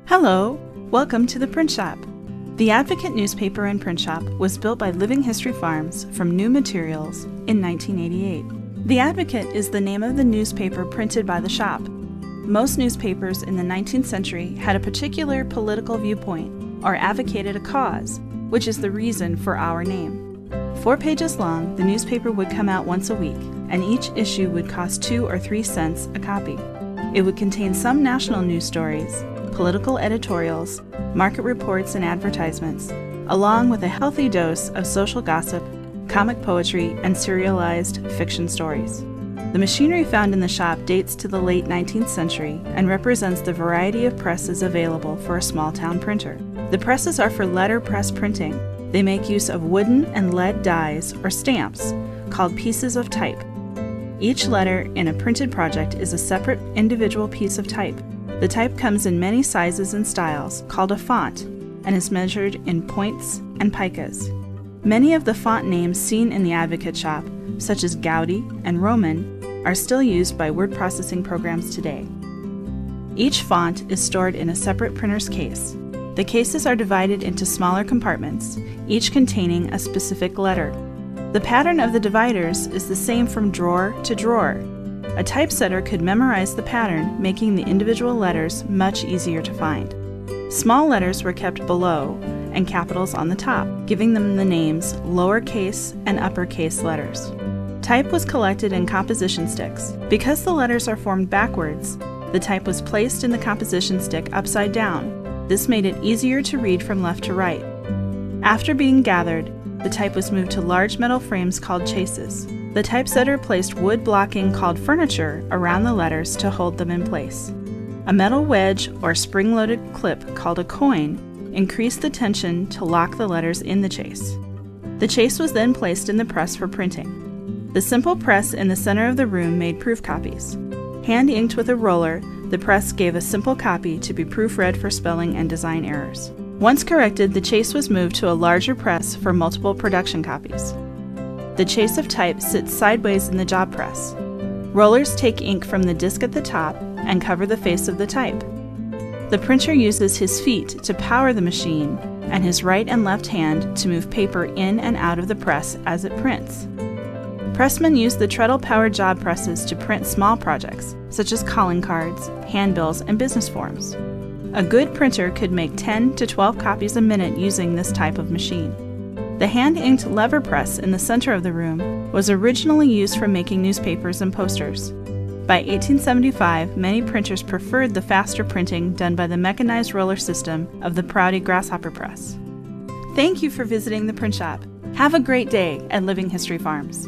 Hello, welcome to the Print Shop. The Advocate newspaper and print shop was built by Living History Farms from new materials in 1988. The Advocate is the name of the newspaper printed by the shop. Most newspapers in the 19th century had a particular political viewpoint or advocated a cause, which is the reason for our name. 4 pages long, the newspaper would come out once a week, and each issue would cost 2 or 3 cents a copy. It would contain some national news stories, political editorials, market reports and advertisements, along with a healthy dose of social gossip, comic poetry, and serialized fiction stories. The machinery found in the shop dates to the late 19th century and represents the variety of presses available for a small-town printer. The presses are for letterpress printing. They make use of wooden and lead dies or stamps called pieces of type. Each letter in a printed project is a separate individual piece of type. The type comes in many sizes and styles, called a font, and is measured in points and picas. Many of the font names seen in the Advocate shop, such as Gaudi and Roman, are still used by word processing programs today. Each font is stored in a separate printer's case. The cases are divided into smaller compartments, each containing a specific letter. The pattern of the dividers is the same from drawer to drawer. A typesetter could memorize the pattern, making the individual letters much easier to find. Small letters were kept below and capitals on the top, giving them the names lowercase and uppercase letters. Type was collected in composition sticks. Because the letters are formed backwards, the type was placed in the composition stick upside down. This made it easier to read from left to right. After being gathered, the type was moved to large metal frames called chases. The typesetter placed wood blocking called furniture around the letters to hold them in place. A metal wedge or spring-loaded clip called a coin increased the tension to lock the letters in the chase. The chase was then placed in the press for printing. The simple press in the center of the room made proof copies. Hand-inked with a roller, the press gave a simple copy to be proofread for spelling and design errors. Once corrected, the chase was moved to a larger press for multiple production copies. The chase of type sits sideways in the job press. Rollers take ink from the disc at the top and cover the face of the type. The printer uses his feet to power the machine and his right and left hand to move paper in and out of the press as it prints. Pressmen use the treadle-powered job presses to print small projects, such as calling cards, handbills, and business forms. A good printer could make 10 to 12 copies a minute using this type of machine. The hand-inked lever press in the center of the room was originally used for making newspapers and posters. By 1875, many printers preferred the faster printing done by the mechanized roller system of the Prouty Grasshopper Press. Thank you for visiting the print shop. Have a great day at Living History Farms.